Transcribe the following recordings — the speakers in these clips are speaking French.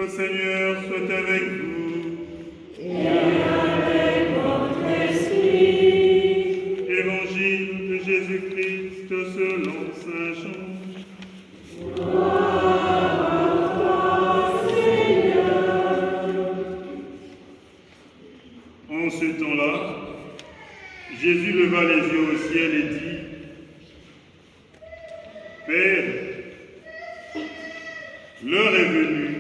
Le Seigneur soit avec vous. Et avec votre esprit. Évangile de Jésus-Christ selon saint Jean. Gloire à toi, Seigneur. En ce temps-là, Jésus leva les yeux au ciel et dit: Père, l'heure est venue.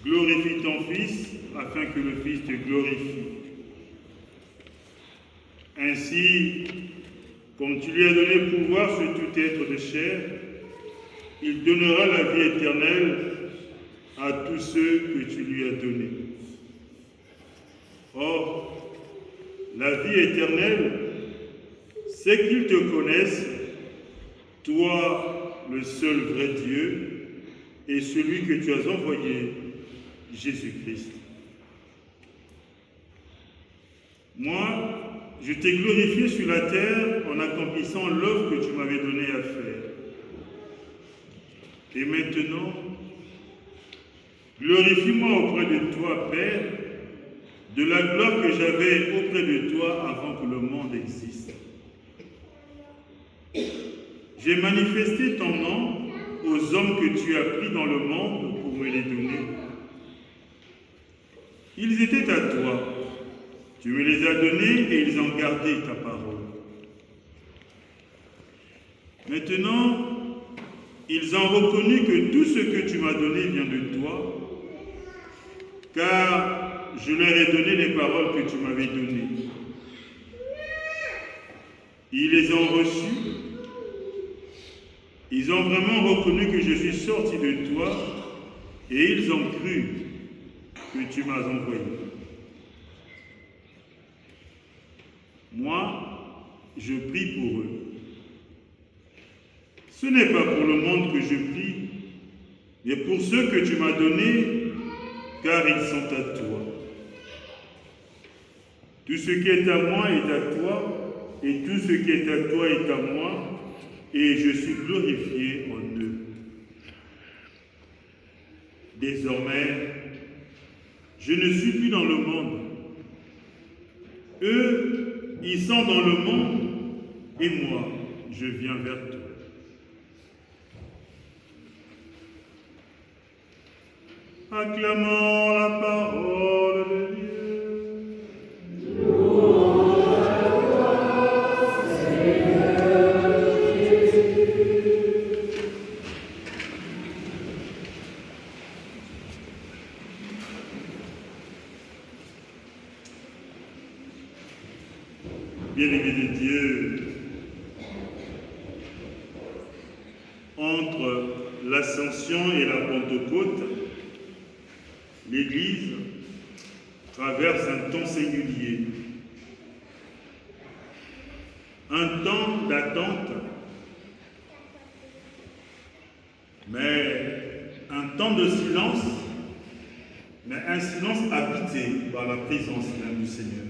Glorifie ton Fils, afin que le Fils te glorifie. Ainsi, comme tu lui as donné pouvoir sur tout être de chair, il donnera la vie éternelle à tous ceux que tu lui as donnés. Or, la vie éternelle, c'est qu'ils te connaissent, toi, le seul vrai Dieu, et celui que tu as envoyé, Jésus-Christ. Moi, je t'ai glorifié sur la terre en accomplissant l'œuvre que tu m'avais donnée à faire. Et maintenant, glorifie-moi auprès de toi, Père, de la gloire que j'avais auprès de toi avant que le monde existe. J'ai manifesté ton nom aux hommes que tu as pris dans le monde pour me les donner. Ils étaient à toi, tu me les as donnés et ils ont gardé ta parole. Maintenant, ils ont reconnu que tout ce que tu m'as donné vient de toi, car je leur ai donné les paroles que tu m'avais données. Ils les ont reçues. Ils ont vraiment reconnu que je suis sorti de toi et ils ont cru que tu m'as envoyé. Moi, je prie pour eux. Ce n'est pas pour le monde que je prie, mais pour ceux que tu m'as donnés, car ils sont à toi. Tout ce qui est à moi est à toi, et tout ce qui est à toi est à moi, et je suis glorifié en eux. Désormais, je ne suis plus dans le monde. Eux, ils sont dans le monde, et moi, je viens vers toi. Acclamons la parole de Dieu. Bien-aimés de Dieu, entre l'Ascension et la Pentecôte, l'Église traverse un temps singulier, un temps d'attente, mais un temps de silence, mais un silence habité par la présence même du Seigneur.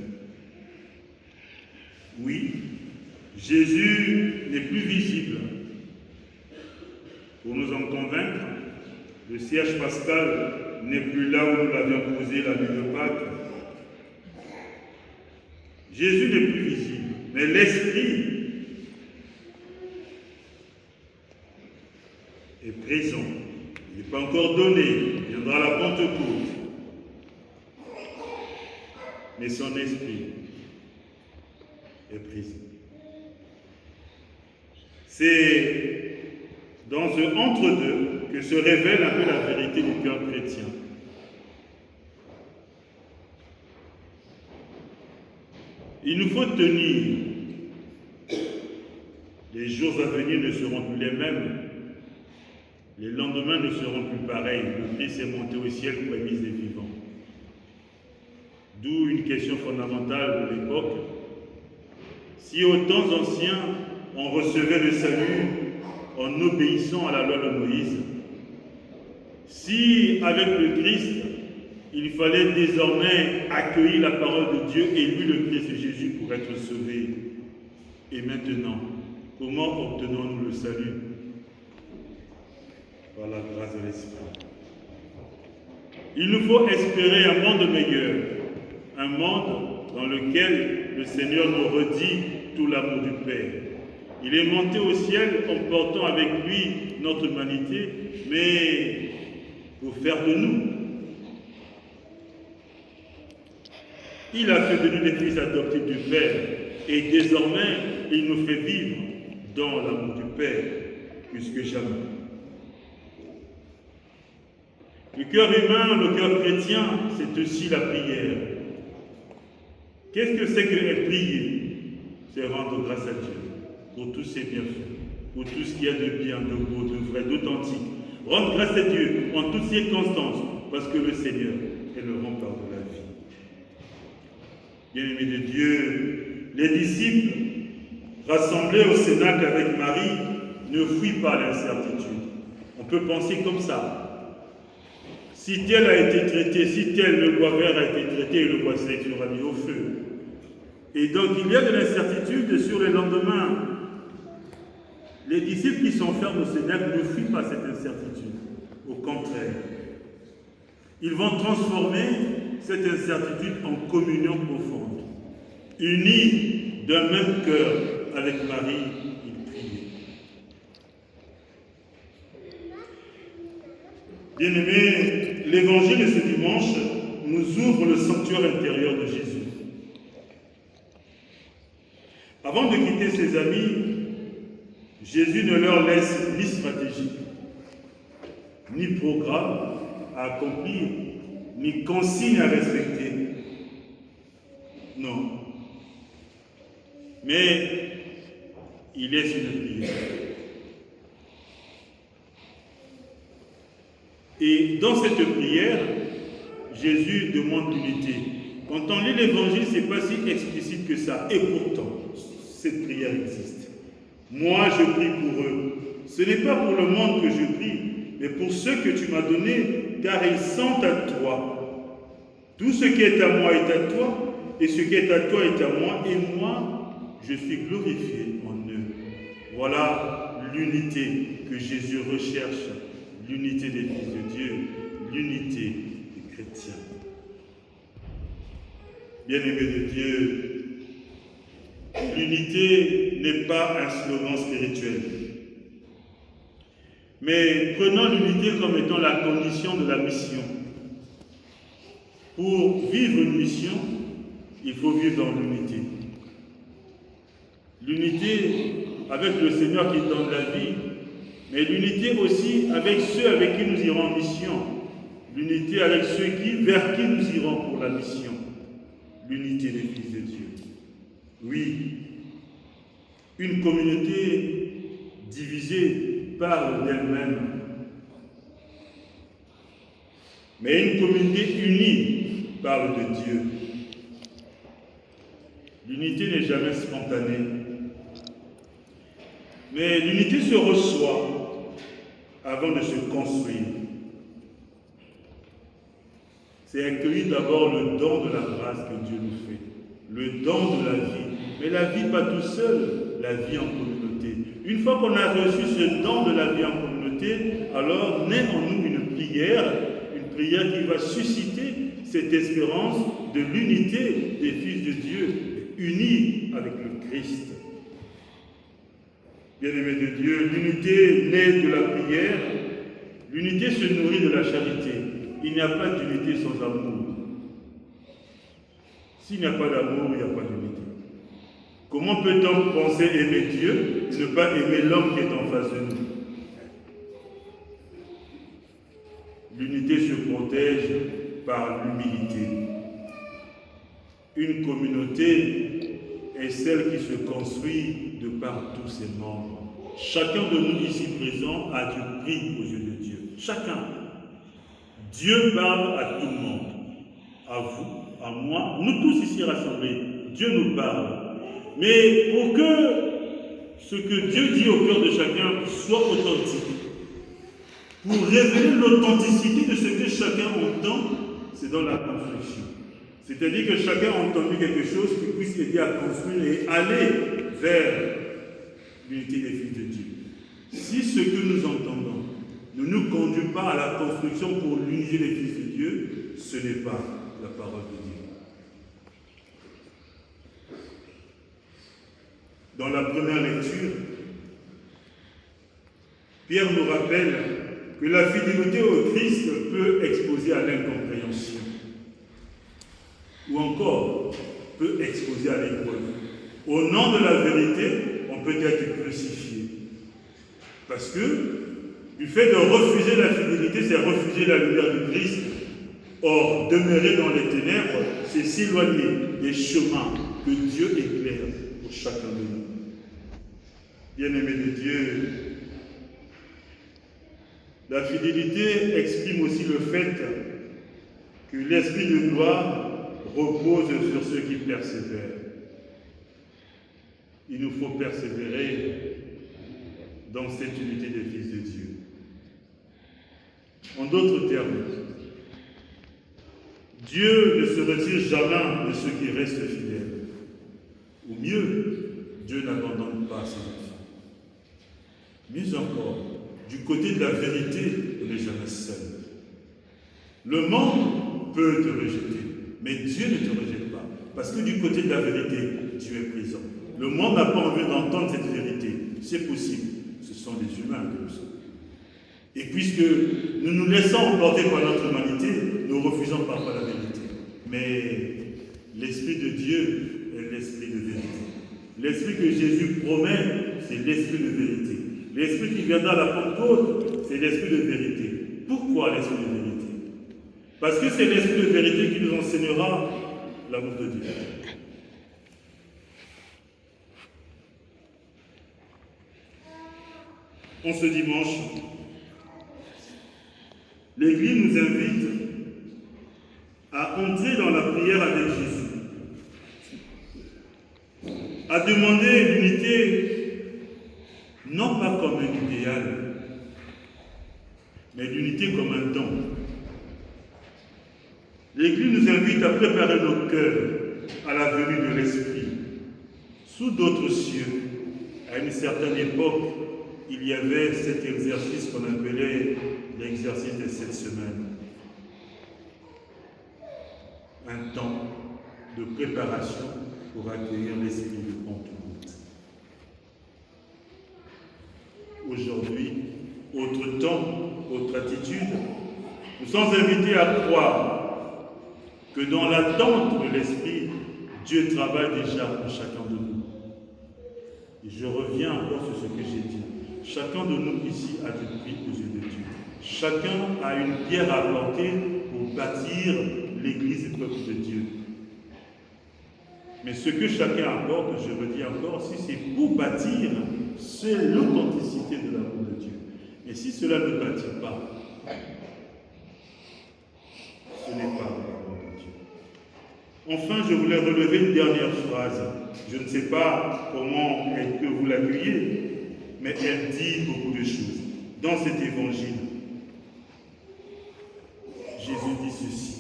Oui, Jésus n'est plus visible. Pour nous en convaincre, le cierge pascal n'est plus là où nous l'avions posé la nuit de Pâques. Jésus n'est plus visible, mais l'Esprit est présent. Il n'est pas encore donné, il viendra à la Pentecôte. Mais son Esprit est présent. C'est dans ce entre-deux que se révèle un peu la vérité du cœur chrétien. Il nous faut tenir. Les jours à venir ne seront plus les mêmes. Les lendemains ne seront plus pareils. Le Christ est monté au ciel, prémisse des vivants. D'où une question fondamentale de l'époque. Si aux temps anciens, on recevait le salut en obéissant à la loi de Moïse, si avec le Christ, il fallait désormais accueillir la parole de Dieu et lui, le Christ Jésus, pour être sauvé. Et maintenant, comment obtenons-nous le salut? Par la grâce de l'Esprit. Il nous faut espérer un monde meilleur, un monde dans lequel le Seigneur nous redit tout l'amour du Père. Il est monté au ciel en portant avec lui notre humanité, mais pour faire de nous. Il a fait de nous des fils adoptifs du Père, et désormais, il nous fait vivre dans l'amour du Père, plus que jamais. Le cœur humain, le cœur chrétien, c'est aussi la prière. Qu'est-ce que c'est que prier? C'est rendre grâce à Dieu pour tous ses bienfaits, pour tout ce qu'il y a de bien, de beau, de vrai, d'authentique. Rendre grâce à Dieu en toutes circonstances, parce que le Seigneur est le rempart de la vie. Bien-aimés de Dieu, les disciples rassemblés au Cénacle avec Marie ne fuient pas l'incertitude. On peut penser comme ça. Si tel a été traité, si tel le bois vert a été traité, le bois sec sera mis au feu. Et donc il y a de l'incertitude sur le lendemain. Les disciples qui sont fermes au Cénacle ne fuient pas cette incertitude. Au contraire, ils vont transformer cette incertitude en communion profonde. Unis d'un même cœur avec Marie, ils priaient. Bien-aimés, l'évangile de ce dimanche nous ouvre le sanctuaire intérieur de Jésus. Avant de quitter ses amis, Jésus ne leur laisse ni stratégie, ni programme à accomplir, ni consigne à respecter. Non. Mais il laisse une prière. Et dans cette prière, Jésus demande l'unité. Quand on lit l'évangile, ce n'est pas si explicite que ça. Et pourtant, cette prière existe. Moi, je prie pour eux. Ce n'est pas pour le monde que je prie, mais pour ceux que tu m'as donnés, car ils sont à toi. Tout ce qui est à moi est à toi, et ce qui est à toi est à moi, et moi, je suis glorifié en eux. Voilà l'unité que Jésus recherche, l'unité des fils de Dieu, l'unité des chrétiens. Bien-aimés de Dieu, l'unité n'est pas un slogan spirituel. Mais prenons l'unité comme étant la condition de la mission. Pour vivre une mission, il faut vivre dans l'unité. L'unité avec le Seigneur qui donne la vie, mais l'unité aussi avec ceux avec qui nous irons en mission. L'unité avec ceux vers qui nous irons pour la mission. L'unité des fils de Dieu. Oui, une communauté divisée parle d'elle-même. Mais une communauté unie parle de Dieu. L'unité n'est jamais spontanée. Mais l'unité se reçoit avant de se construire. C'est accueillir d'abord le don de la grâce que Dieu nous fait. Le don de la vie. Mais la vie pas tout seul, la vie en communauté. Une fois qu'on a reçu ce don de la vie en communauté, alors naît en nous une prière qui va susciter cette espérance de l'unité des fils de Dieu, unis avec le Christ. Bien-aimés de Dieu, l'unité naît de la prière, l'unité se nourrit de la charité. Il n'y a pas d'unité sans amour. S'il n'y a pas d'amour, il n'y a pas d'unité. Comment peut-on penser aimer Dieu et ne pas aimer l'homme qui est en face de nous? L'unité se protège par l'humilité. Une communauté est celle qui se construit de par tous ses membres. Chacun de nous ici présents a du prix aux yeux de Dieu. Chacun. Dieu parle à tout le monde. À vous, à moi, nous tous ici rassemblés. Dieu nous parle. Mais pour que ce que Dieu dit au cœur de chacun soit authentique, pour révéler l'authenticité de ce que chacun entend, c'est dans la construction. C'est-à-dire que chacun a entendu quelque chose qui puisse aider à construire et aller vers l'unité des fils de Dieu. Si ce que nous entendons ne nous conduit pas à la construction pour l'unité des fils de Dieu, ce n'est pas la parole de Dieu. Dans la première lecture, Pierre nous rappelle que la fidélité au Christ peut exposer à l'incompréhension, ou encore peut exposer à l'épreuve. Au nom de la vérité, on peut être crucifié. Parce que du fait de refuser la fidélité, c'est refuser la lumière du Christ. Or, demeurer dans les ténèbres, c'est s'éloigner des chemins que Dieu éclaire pour chacun de nous. Bien-aimés de Dieu, la fidélité exprime aussi le fait que l'esprit de gloire repose sur ceux qui persévèrent. Il nous faut persévérer dans cette unité des fils de Dieu. En d'autres termes, Dieu ne se retire jamais de ceux qui restent fidèles. Ou mieux, Dieu n'abandonne pas ses enfants. Mieux encore, du côté de la vérité, on n'est jamais seul. Le monde peut te rejeter, mais Dieu ne te rejette pas. Parce que du côté de la vérité, Dieu est présent. Le monde n'a pas envie d'entendre cette vérité. C'est possible. Ce sont des humains que nous sommes. Et puisque nous nous laissons emporter par notre humanité, nous refusons parfois la vérité. Mais l'Esprit de Dieu est l'Esprit de vérité. L'Esprit que Jésus promet, c'est l'Esprit de vérité. L'Esprit qui viendra à la Pentecôte, c'est l'Esprit de vérité. Pourquoi l'Esprit de vérité? Parce que c'est l'Esprit de vérité qui nous enseignera l'amour de Dieu. En ce dimanche, l'Église nous invite à entrer dans la prière avec Jésus, à demander l'unité, non pas comme un idéal, mais l'unité comme un don. L'Église nous invite à préparer nos cœurs à la venue de l'Esprit, sous d'autres cieux. À une certaine époque, il y avait cet exercice qu'on appelait l'exercice de cette semaine. Un temps de préparation pour accueillir l'Esprit de Pentecôte. Aujourd'hui, autre temps, autre attitude, nous sommes invités à croire que dans l'attente de l'Esprit, Dieu travaille déjà pour chacun de nous. Et je reviens encore sur ce que j'ai dit. Chacun de nous ici a du prix aux yeux de Dieu. Chacun a une pierre à apporter pour bâtir l'Église du peuple de Dieu. Mais ce que chacun apporte, je le dis encore, si c'est pour bâtir, c'est l'authenticité de l'amour de Dieu. Et si cela ne bâtit pas, ce n'est pas l'amour de Dieu. Enfin, je voulais relever une dernière phrase. Je ne sais pas comment est-ce que vous l'accueillez, mais elle dit beaucoup de choses. Dans cet évangile, Jésus dit ceci.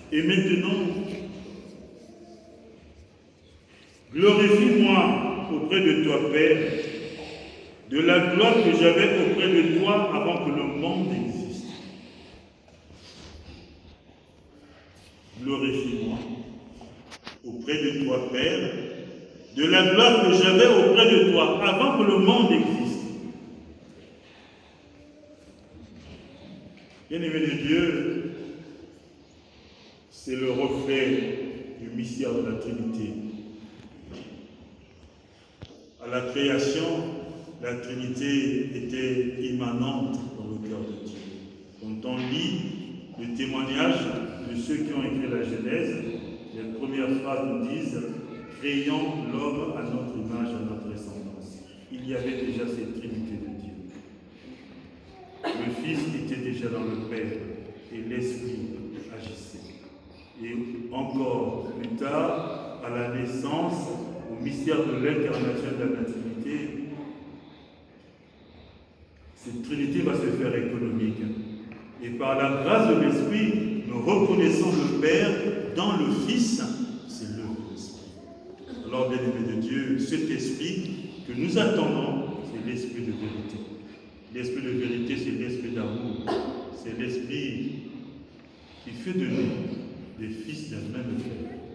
Et maintenant, glorifie-moi auprès de toi, Père, de la gloire que j'avais auprès de toi avant que le monde existe. Glorifie-moi auprès de toi, Père, de la gloire que j'avais auprès de toi avant que le monde existe. Bien-aimé de Dieu, c'est le reflet du mystère de la Trinité. À la création, la Trinité était immanente dans le cœur de Dieu. Quand on lit le témoignage de ceux qui ont écrit la Genèse, les premières phrases nous disent « Créons l'homme à notre image, à notre ressemblance ». Il y avait déjà cette Trinité de Dieu. Le Fils était déjà dans le Père et l'Esprit agissait. Et encore plus tard, à la naissance, au mystère de l'incarnation de la Nativité, cette Trinité va se faire économique. Et par la grâce de l'Esprit, nous reconnaissons le Père dans le Fils, c'est l'œuvre de l'Esprit. Alors, bien-aimés de Dieu, cet Esprit Ce que nous attendons, c'est l'esprit de vérité. L'esprit de vérité, c'est l'esprit d'amour. C'est l'esprit qui fait de nous des fils d'un même Père.